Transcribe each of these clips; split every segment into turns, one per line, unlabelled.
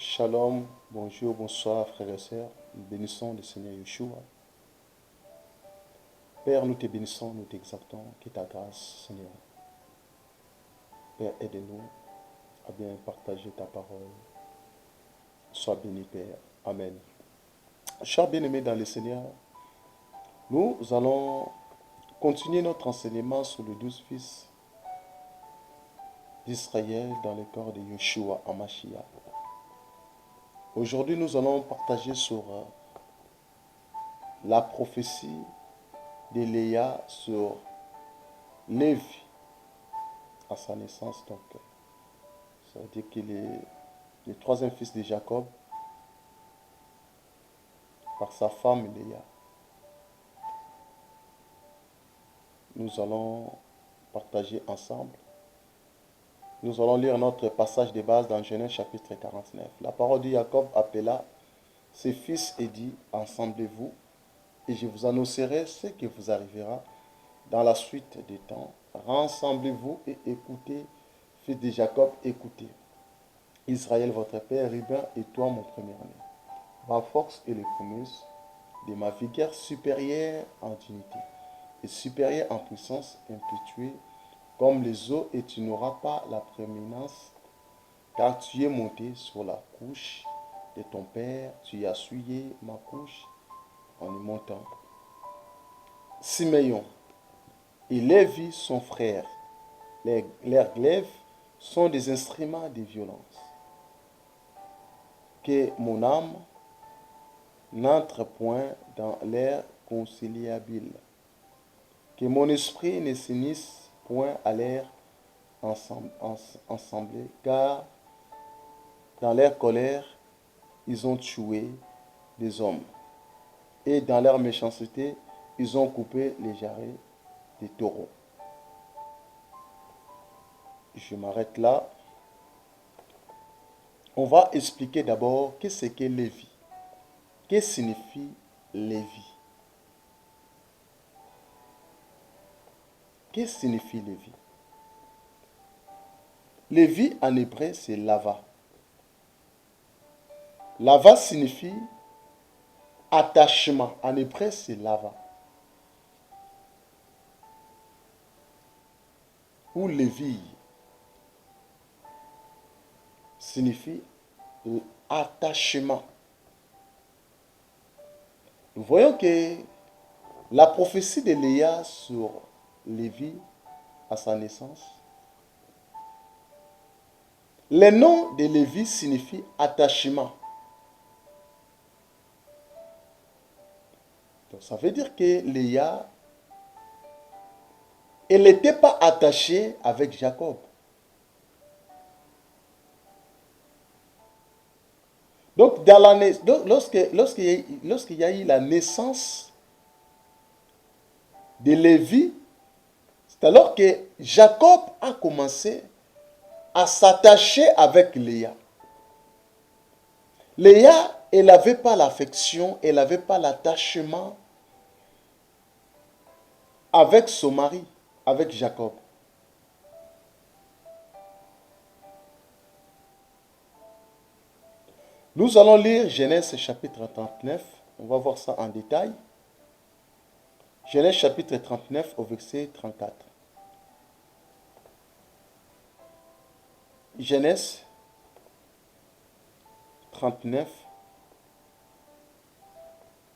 Shalom, bonjour, bonsoir frères et sœurs. Nous bénissons le Seigneur Yeshua. Père, nous te bénissons, nous t'exaltons, que ta grâce, Seigneur. Père, aide-nous à bien partager ta parole. Sois béni, Père. Amen. Chers bien-aimés dans le Seigneur, nous allons continuer notre enseignement sur les 12 fils d'Israël dans le corps de Yeshua Hamashiach. Aujourd'hui, nous allons partager sur la prophétie de Léa sur Lévi à sa naissance. Donc, ça veut dire qu'il est le troisième fils de Jacob par sa femme Léa. Nous allons partager ensemble. Nous allons lire notre passage de base dans Genèse chapitre 49. La parole de Jacob appela ses fils et dit, assemblez-vous et je vous annoncerai ce qui vous arrivera dans la suite des temps. Rassemblez-vous et écoutez, fils de Jacob, écoutez. Israël, votre père, Ruben et toi, mon premier-né. Ma force et les promesses de ma vigueur supérieure en dignité et supérieure en puissance, impétueux comme les eaux, et tu n'auras pas la prééminence, car tu es monté sur la couche de ton père, tu as souillé ma couche en y montant. Siméon et Lévi, son frère, leurs glaives sont des instruments de violence. Que mon âme n'entre point dans l'air conciliable, que mon esprit ne s'unisse point à l'air ensemble, car dans leur colère, ils ont tué des hommes, et dans leur méchanceté, ils ont coupé les jarrets des taureaux. Je m'arrête là. On va expliquer d'abord qu'est-ce qu'est Lévi. Qu'est-ce que signifie Lévi? Qu'est-ce que signifie Lévi? Lévi en hébreu c'est lava. Lava signifie attachement. En hébreu c'est lava. Ou Lévi signifie attachement. Nous voyons que la prophétie de Léa sur Lévi à sa naissance, le nom de Lévi signifie attachement. Donc ça veut dire que Léa, elle n'était pas attachée avec Jacob. Donc, lorsqu'il y a eu la naissance de Lévi, c'est alors que Jacob a commencé à s'attacher avec Léa. Léa, elle n'avait pas l'affection, elle n'avait pas l'attachement avec son mari, avec Jacob. Nous allons lire Genèse chapitre 39. On va voir ça en détail. Genèse chapitre 39 au verset 34. Genèse 39,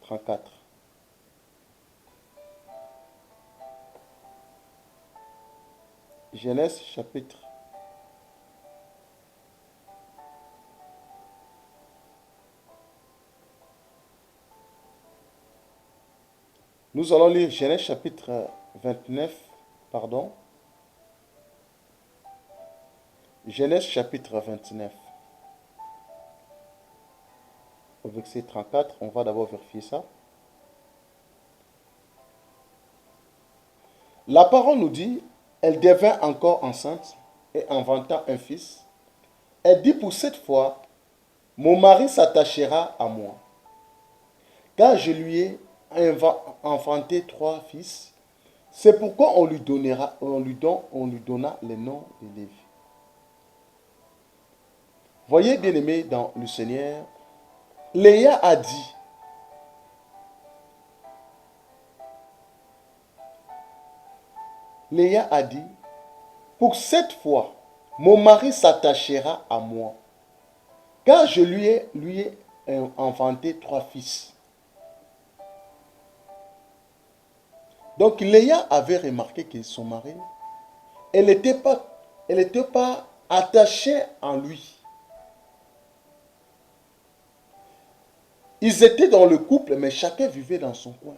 34. Genèse chapitre 39. Nous allons lire Genèse chapitre 29, pardon. Genèse chapitre 29. Au verset 34, on va d'abord vérifier ça. La parole nous dit, elle devint encore enceinte et inventa un fils. Elle dit pour cette fois, mon mari s'attachera à moi, car je lui ai enfanté 3 fils. C'est pourquoi on lui donna le nom de Lévi. Voyez, bien-aimés dans le Seigneur, Léa a dit, pour cette fois, mon mari s'attachera à moi, car je lui ai inventé 3 fils. Donc Léa avait remarqué que son mari, elle n'était pas attachée en lui. Ils étaient dans le couple, mais chacun vivait dans son coin.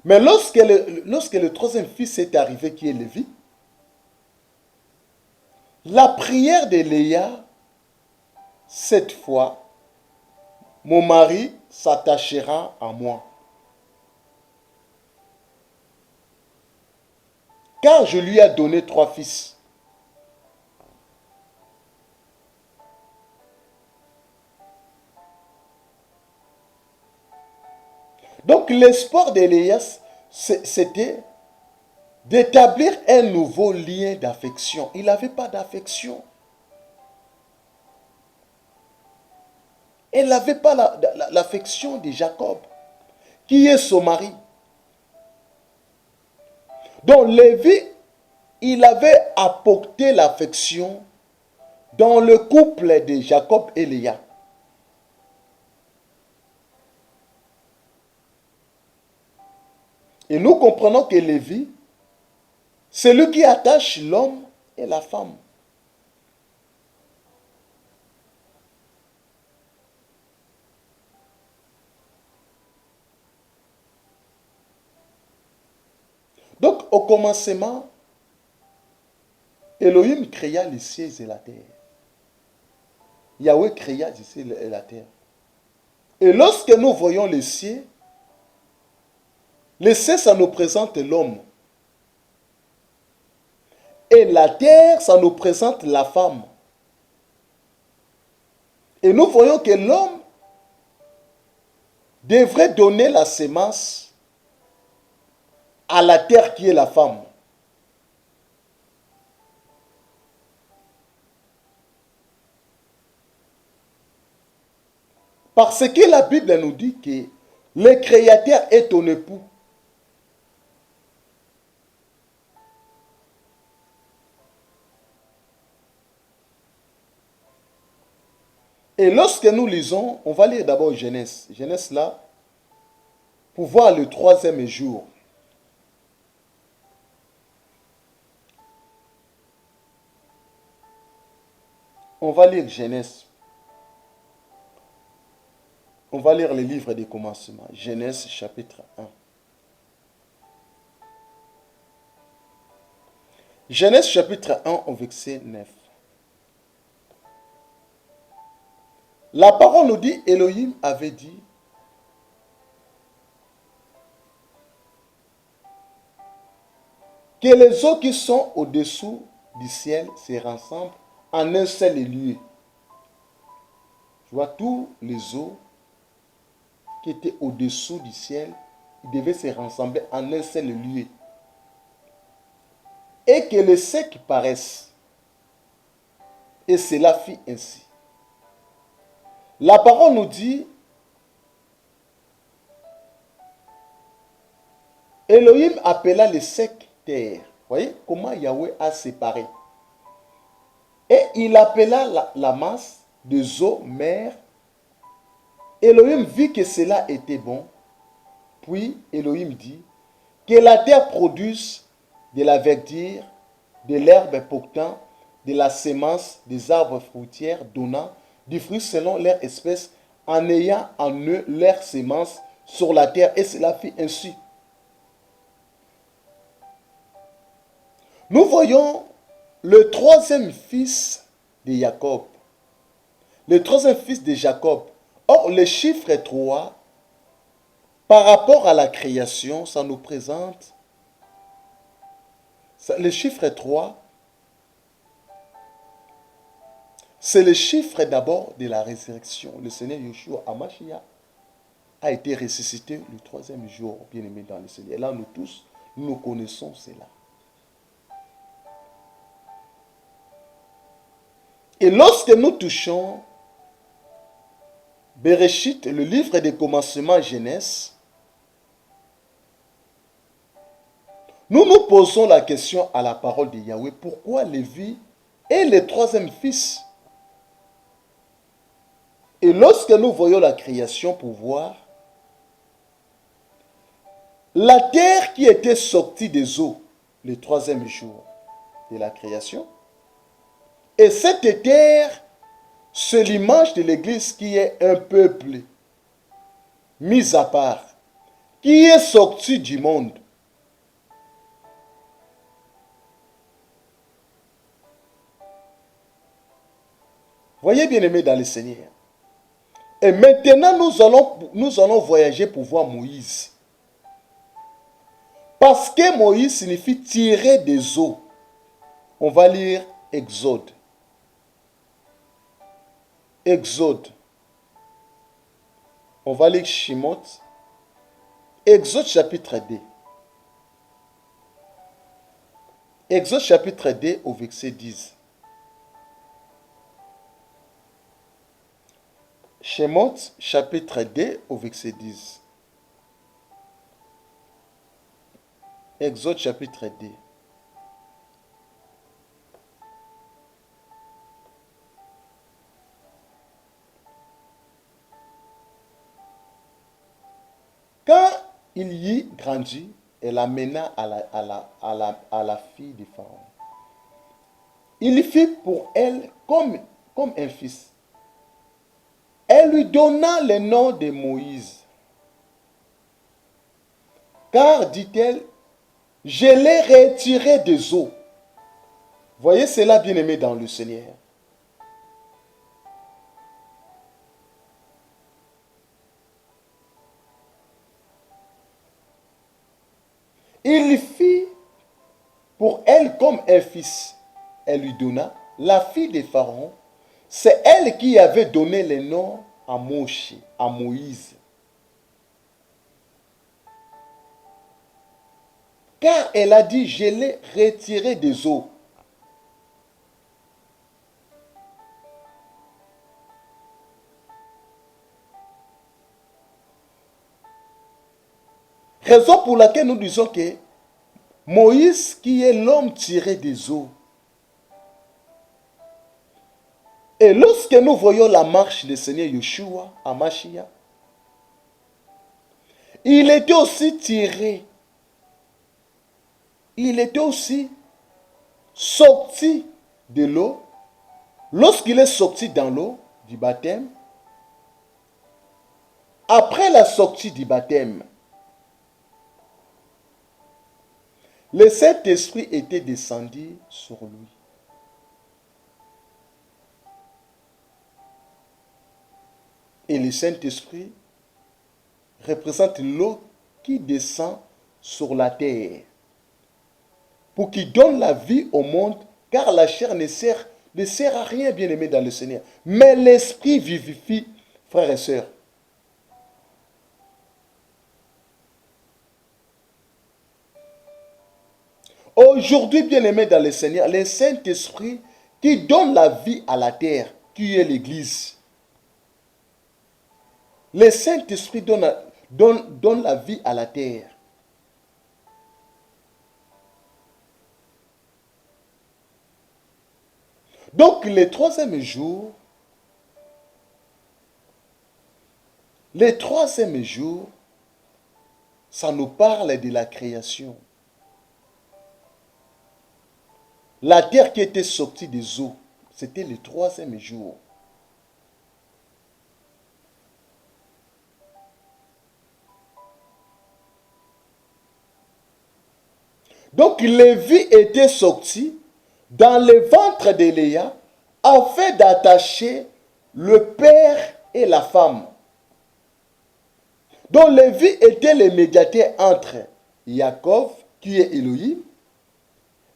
Mais lorsque le troisième fils est arrivé, qui est Lévi, la prière de Léa, cette fois, mon mari s'attachera à moi, car je lui ai donné 3 fils. Donc l'espoir d'Élias, c'était d'établir un nouveau lien d'affection. Il n'avait pas d'affection. Elle n'avait pas l'affection de Jacob, qui est son mari. Donc Lévi, il avait apporté l'affection dans le couple de Jacob et Léa. Et nous comprenons que Lévi, c'est lui qui attache l'homme et la femme. Donc, au commencement, Elohim créa les cieux et la terre. Yahweh créa les cieux et la terre. Et lorsque nous voyons les cieux, ça nous présente l'homme. Et la terre, ça nous présente la femme. Et nous voyons que l'homme devrait donner la sémence à la terre qui est la femme. Parce que la Bible nous dit que le Créateur est ton époux. Et lorsque nous lisons, on va lire d'abord Genèse. Genèse là, pour voir le 3e jour. On va lire Genèse. On va lire le livre des commencements. Genèse chapitre 1. Genèse chapitre 1 au verset 9. La parole nous dit, Elohim avait dit, que les eaux qui sont au-dessous du ciel se rassemblent en un seul lieu. Tu vois, tous les eaux qui étaient au-dessous du ciel, ils devaient se rassembler en un seul lieu. Et que les secs paraissent. Et cela fit ainsi. La parole nous dit, Elohim appela les secs terre. Voyez comment Yahweh a séparé. Et il appela la masse des eaux mer. Elohim vit que cela était bon. Puis Elohim dit, que la terre produise de la verdure, de l'herbe portant, de la sémence, des arbres fruitiers donnant du fruit selon leur espèce, en ayant en eux leur sémence sur la terre. Et cela fit ainsi. Nous voyons le 3e fils de Jacob. Le 3e fils de Jacob. Or, le chiffre 3, par rapport à la création, ça nous présente... Le chiffre 3, c'est le chiffre d'abord de la résurrection. Le Seigneur Yeshua Hamashiach a été ressuscité le 3e jour, bien-aimé dans le Seigneur. Et là, nous tous, nous connaissons cela. Et lorsque nous touchons Bereshit, le livre des commencements Genèse, nous nous posons la question à la parole de Yahweh, pourquoi Lévi est le troisième fils? Et lorsque nous voyons la création pour voir, la terre qui était sortie des eaux le troisième jour de la création, et cette terre, c'est l'image de l'Église qui est un peuple mis à part, qui est sorti du monde. Voyez bien aimé dans le Seigneur. Et maintenant nous allons voyager pour voir Moïse. Parce que Moïse signifie tirer des eaux. On va lire Exode. Exode. On va lire Shemot. Exode chapitre 2. Exode chapitre 2 au verset 10. Shemot chapitre 2 au verset 10. Exode chapitre 2. Quand il y grandit, elle amena à la fille du Pharaon. Il fit pour elle comme un fils. Elle lui donna le nom de Moïse. Car, dit-elle, je l'ai retiré des eaux. Voyez cela, bien-aimé dans le Seigneur. Il fit pour elle comme un fils. Elle lui donna la fille de Pharaon. C'est elle qui avait donné le nom à Moshe, à Moïse. Car elle a dit, je l'ai retiré des eaux. Raison pour laquelle nous disons que Moïse, qui est l'homme tiré des eaux, et lorsque nous voyons la marche du Seigneur Yeshua à Mashiach, il était aussi tiré. Il était aussi sorti de l'eau. Lorsqu'il est sorti dans l'eau du baptême, après la sortie du baptême, le Saint-Esprit était descendu sur lui. Et le Saint-Esprit représente l'eau qui descend sur la terre pour qu'il donne la vie au monde, car la chair ne sert à rien, bien aimé dans le Seigneur. Mais l'Esprit vivifie, frères et sœurs. Aujourd'hui, bien aimé dans le Seigneur, le Saint-Esprit qui donne la vie à la terre, qui est l'Église. Le Saint-Esprit donne la vie à la terre. Donc, le troisième jour, ça nous parle de la création. La terre qui était sortie des eaux, c'était le troisième jour. Donc, Lévi était sorti dans le ventre de Léa afin d'attacher le père et la femme. Donc, Lévi était le médiateur entre Jacob, qui est Elohim,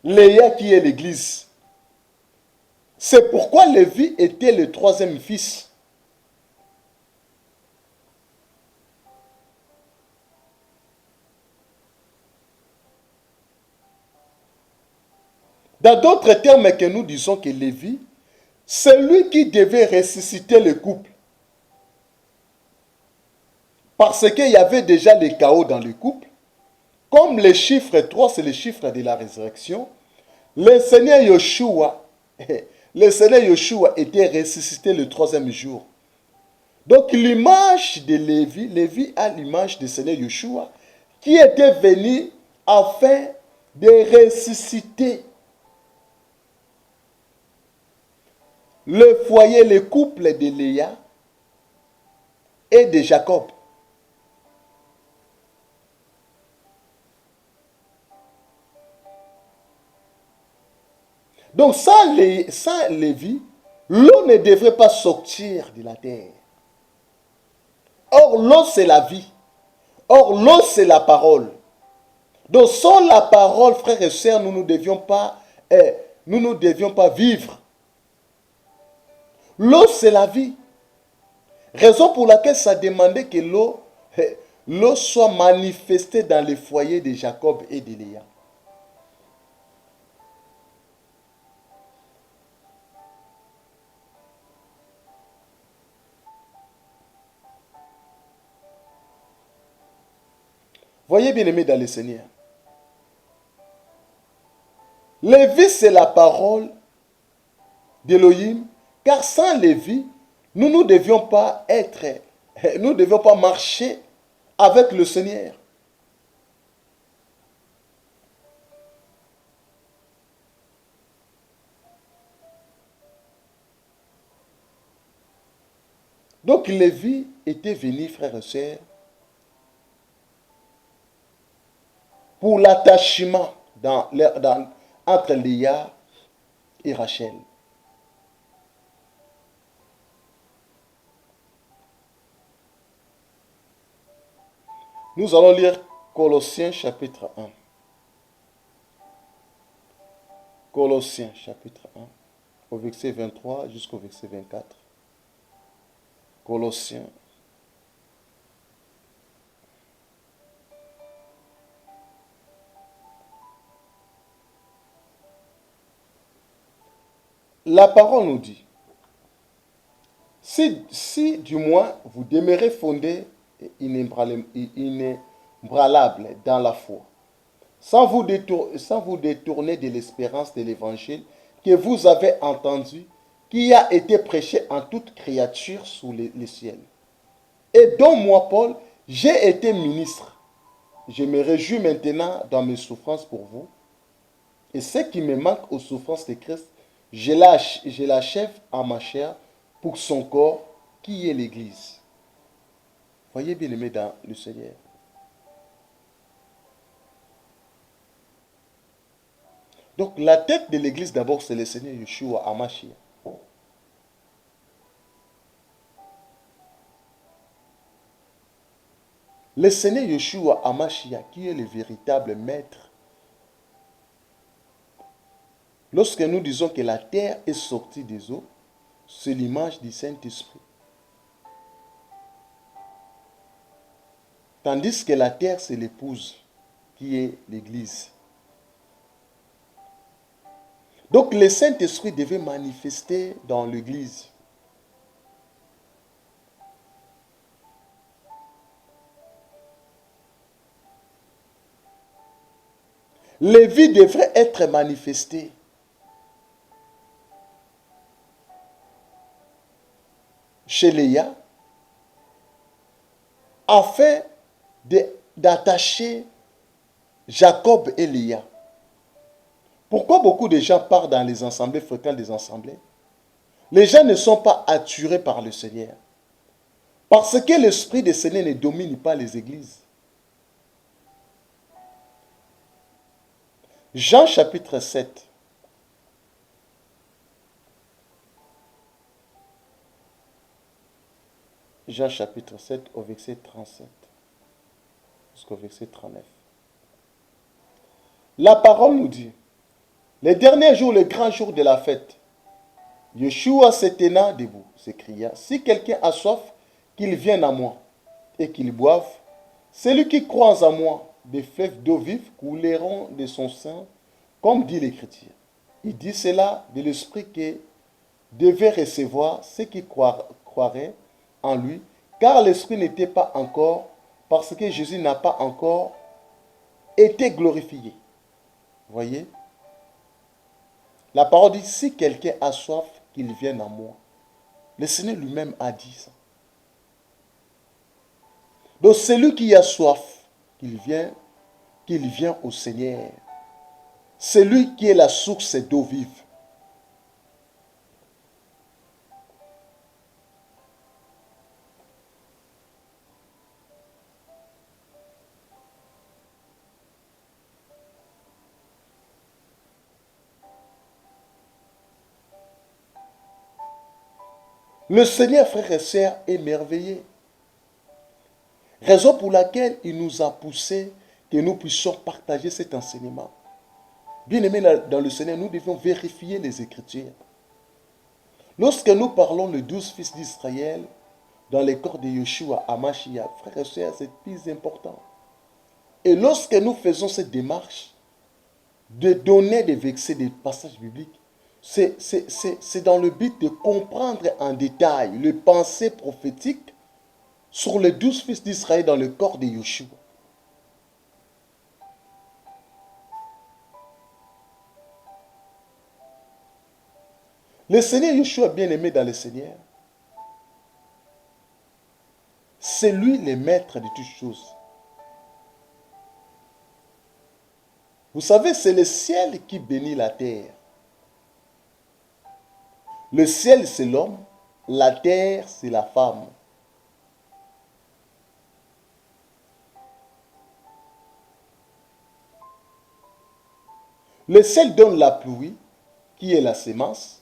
Léa, qui est l'Église. C'est pourquoi Lévi était le troisième fils. Dans d'autres termes que nous disons que Lévi C'est lui qui devait ressusciter le couple. Parce qu'il y avait déjà le chaos dans le couple. Comme le chiffre 3, c'est le chiffre de la résurrection, le Seigneur Yeshua, le Seigneur Yeshua était ressuscité le troisième jour. Donc l'image de Lévi, Lévi a l'image du Seigneur Yeshua qui était venu afin de ressusciter le foyer, le couple de Léa et de Jacob. Donc sans Lévi, l'eau ne devrait pas sortir de la terre. Or, l'eau, c'est la vie. Or, l'eau, c'est la parole. Donc, sans la parole, frères et sœurs, nous ne devions pas vivre. L'eau, c'est la vie. Raison pour laquelle ça demandait que l'eau soit manifestée dans les foyers de Jacob et de Léa. Voyez bien aimé dans le Seigneur. Lévi, c'est la parole d'Élohim, car sans Lévi, nous ne devions pas marcher avec le Seigneur. Donc Lévi était venu, frères et sœurs, pour l'attachement entre Léa et Rachel. Nous allons lire Colossiens chapitre 1. Colossiens chapitre 1, au verset 23 jusqu'au verset 24. Colossiens. La parole nous dit, si du moins vous demeurez fondés et inébranlables dans la foi, sans vous détourner de l'espérance de l'évangile que vous avez entendu, qui a été prêché en toute créature sous les ciels, et dont moi, Paul, j'ai été ministre. Je me réjouis maintenant dans mes souffrances pour vous, et ce qui me manque aux souffrances de Christ, je l'achève en ma chair pour son corps, qui est l'Église. Voyez bien aimé dans le Seigneur. Donc la tête de l'Église d'abord, c'est le Seigneur Yeshua Hamashiach. Le Seigneur Yeshua Hamashiach, qui est le véritable maître. Lorsque nous disons que la terre est sortie des eaux, c'est l'image du Saint-Esprit. Tandis que la terre, c'est l'épouse, qui est l'Église. Donc le Saint-Esprit devait manifester dans l'Église. Lévi devrait être manifesté. Chez Léa, afin d'attacher Jacob et Léa. Pourquoi beaucoup de gens partent dans les assemblées, fréquentent des assemblées? Les gens ne sont pas attirés par le Seigneur. Parce que l'Esprit du Seigneur ne domine pas les églises. Jean chapitre 7. Jean chapitre 7 au verset 37 jusqu'au verset 39. La parole nous dit, le dernier jour, le grand jour de la fête, Yeshua se tenant debout, s'écria, si quelqu'un a soif, qu'il vienne à moi et qu'il boive. Celui qui croit en moi, des fleuves d'eau vive couleront de son sein, comme dit l'Écriture. Il dit cela de l'esprit que devaient recevoir ceux qui croiraient en lui, car l'Esprit n'était pas encore, parce que Jésus n'a pas encore été glorifié. Voyez? La parole dit, si quelqu'un a soif, qu'il vienne à moi. Le Seigneur lui-même a dit ça. Donc celui qui a soif, qu'il vient au Seigneur. C'est lui qui est la source d'eau vive. Le Seigneur, frères et sœurs, est merveilleux. Raison pour laquelle il nous a poussé que nous puissions partager cet enseignement. Bien-aimés dans le Seigneur, nous devons vérifier les Écritures. Lorsque nous parlons les 12 fils d'Israël dans les corps de Yeshua à Mashiach, frères et sœurs, c'est plus important. Et lorsque nous faisons cette démarche de donner des versets, des passages bibliques, c'est dans le but de comprendre en détail les pensées prophétiques sur les 12 fils d'Israël dans le corps de Yeshua. Le Seigneur Yeshua, bien-aimé dans le Seigneur, c'est lui le maître de toutes choses. Vous savez, c'est le ciel qui bénit la terre. Le ciel, c'est l'homme. La terre, c'est la femme. Le ciel donne la pluie, qui est la sémence,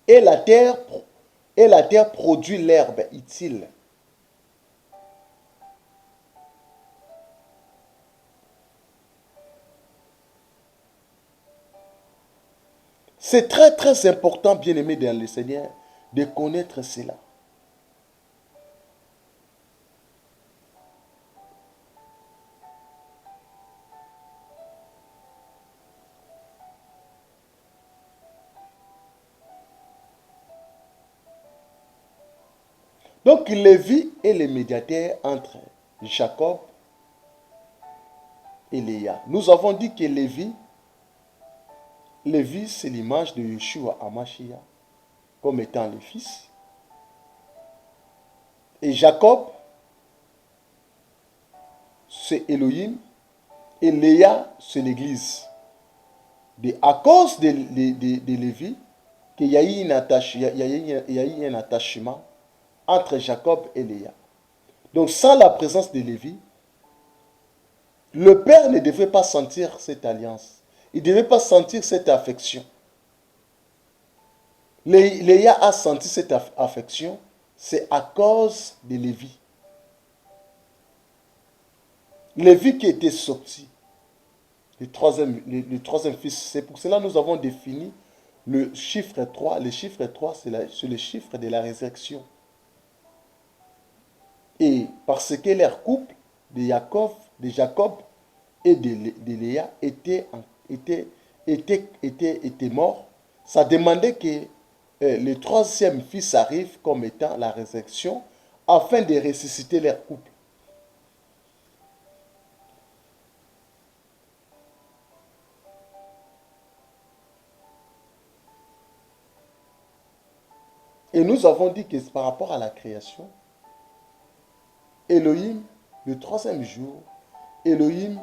et la terre produit l'herbe utile. C'est très très important, bien-aimé dans le Seigneur, de connaître cela. Donc Lévi est le médiateur entre Jacob et Léa. Nous avons dit que Lévi, c'est l'image de Yeshua Hamashiach comme étant le fils. Et Jacob, c'est Elohim. Et Léa, c'est l'église. À cause de Lévi, qu'il y a eu un attachement entre Jacob et Léa. Donc sans la présence de Lévi, le père ne devait pas sentir cette alliance. Il ne devait pas sentir cette affection. Léa a senti cette affection, c'est à cause de Lévi. Lévi qui était sorti, le troisième fils. C'est pour cela que nous avons défini le chiffre 3. Le chiffre 3, c'est le chiffre de la résurrection. Et parce que leur couple de Jacob et de Léa était mort, ça demandait que le troisième fils arrive comme étant la résurrection afin de ressusciter leur couple. Et nous avons dit que par rapport à la création, Elohim, le troisième jour, Elohim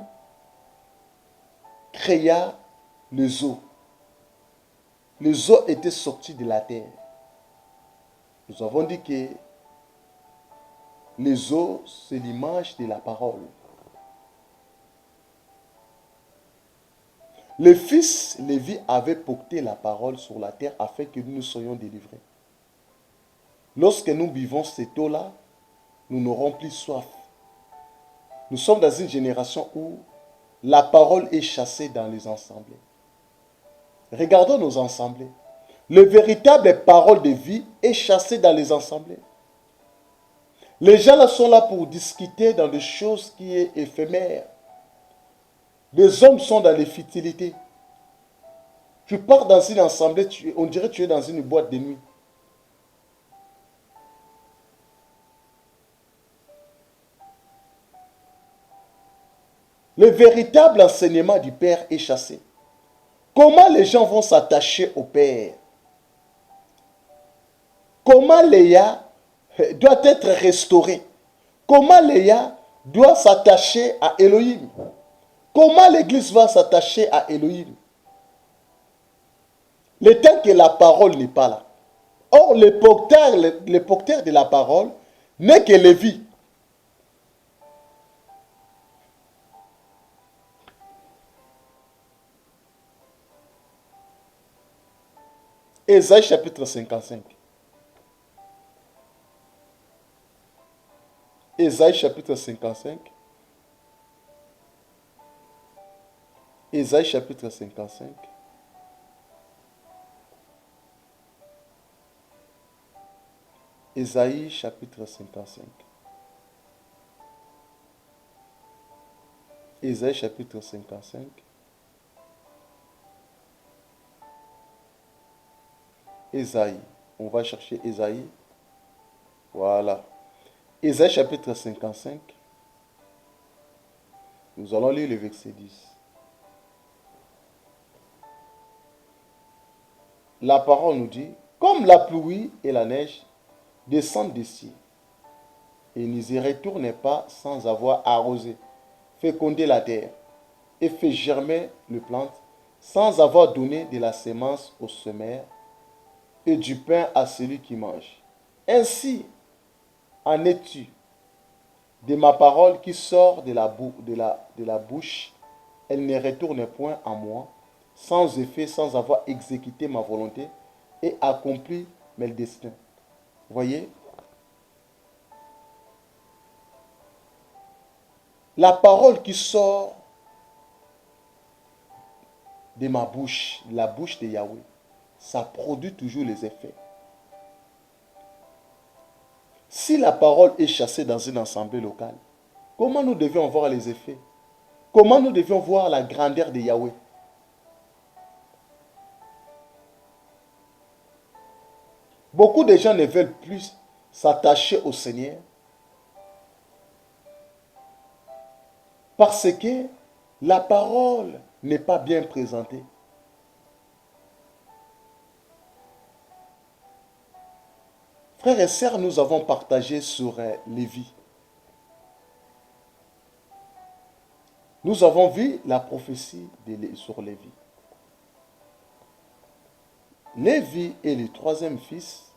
créa les eaux. Les eaux étaient sorties de la terre. Nous avons dit que les eaux, c'est l'image de la parole. Le fils Lévi avait porté la parole sur la terre afin que nous soyons délivrés. Lorsque nous buvons cette eau-là, nous n'aurons plus soif. Nous sommes dans une génération où la parole est chassée dans les assemblées. Regardons nos assemblées. Le véritable parole de vie est chassée dans les assemblées. Les gens là sont là pour discuter dans des choses qui sont éphémères. Les hommes sont dans les futilités. Tu pars dans une assemblée, on dirait que tu es dans une boîte de nuit. Le véritable enseignement du Père est chassé. Comment les gens vont s'attacher au Père? Comment Léa doit être restaurée? Comment Léa doit s'attacher à Elohim? Comment l'Église va s'attacher à Elohim? Le temps que la parole n'est pas là. Or, le porteur de la parole n'est que Lévi. Ésaïe chapitre 55. Ésaïe chapitre 55. Ésaïe chapitre 55. Ésaïe chapitre 55. Ésaïe chapitre 55. Ésaïe. On va chercher Ésaïe. Voilà. Ésaïe chapitre 55. Nous allons lire le verset 10. La parole nous dit, comme la pluie et la neige descendent des cieux, et n'y retournent pas sans avoir arrosé, fécondé la terre, et fait germer le plante, sans avoir donné de la semence au semeur, et du pain à celui qui mange. Ainsi en es-tu de ma parole qui sort de la bouche, elle ne retourne point à moi, sans effet, sans avoir exécuté ma volonté et accompli mes destins. Voyez, la parole qui sort de ma bouche, la bouche de Yahweh, ça produit toujours les effets. Si la parole est chassée dans une assemblée locale, comment nous devions voir les effets? Comment nous devions voir la grandeur de Yahweh? Beaucoup de gens ne veulent plus s'attacher au Seigneur parce que la parole n'est pas bien présentée. Frères et sœurs, nous avons partagé sur Lévi. Nous avons vu la prophétie sur Lévi. Lévi est le troisième fils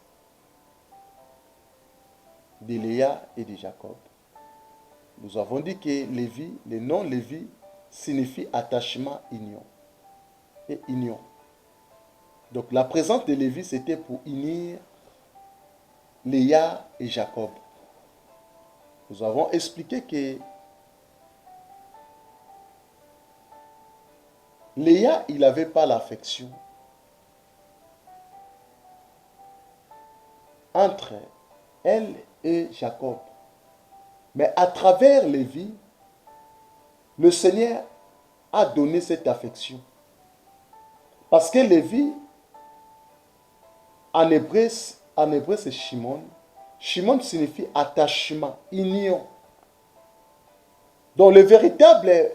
de Léa et de Jacob. Nous avons dit que Lévi, le nom Lévi signifie attachement, union. Et union. Donc la présence de Lévi, c'était pour unir Léa et Jacob. Nous avons expliqué que Léa, il n'avait pas l'affection entre elle et Jacob. Mais à travers Lévi, le Seigneur a donné cette affection. Parce que Lévi, en hébreu c'est Shimon. Shimon signifie attachement, union. Donc le véritable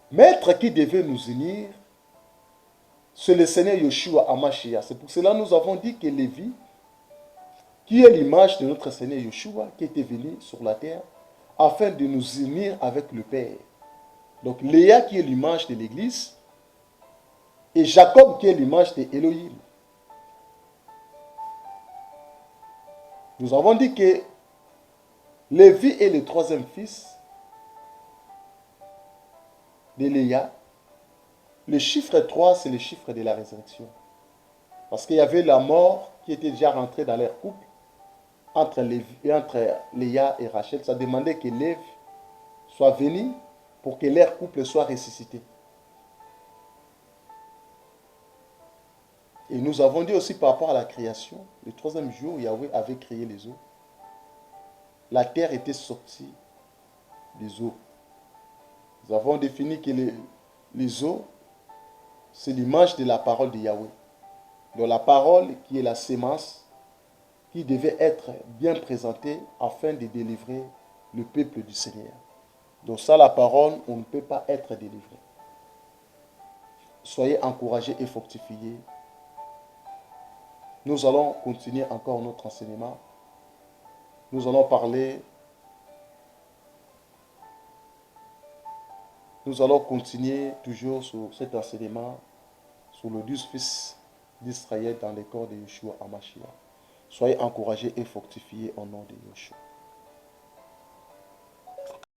maître qui devait nous unir, c'est le Seigneur Yeshua Hamashiach. C'est pour cela que nous avons dit que Lévi, qui est l'image de notre Seigneur Yeshua, qui était venu sur la terre, afin de nous unir avec le Père. Donc Léa qui est l'image de l'Église, et Jacob qui est l'image de Elohim. Nous avons dit que Lévi est le troisième fils de Léa. Le chiffre 3, c'est le chiffre de la résurrection. Parce qu'il y avait la mort qui était déjà rentrée dans leur couple entre Léa et Rachel. Ça demandait que Lévi soit venu pour que leur couple soit ressuscité. Et nous avons dit aussi par rapport à la création, le troisième jour, Yahweh avait créé les eaux. La terre était sortie des eaux. Nous avons défini que les eaux c'est l'image de la parole de Yahweh. Donc la parole qui est la sémence qui devait être bien présentée afin de délivrer le peuple du Seigneur. Donc sans la parole, on ne peut pas être délivré. Soyez encouragés et fortifiés. Nous allons continuer encore notre enseignement. Nous allons continuer toujours sur cet enseignement, sur le 12 fils d'Israël dans les corps de Yeshua HaMashiach. Soyez encouragés et fortifiés au nom de Yeshua.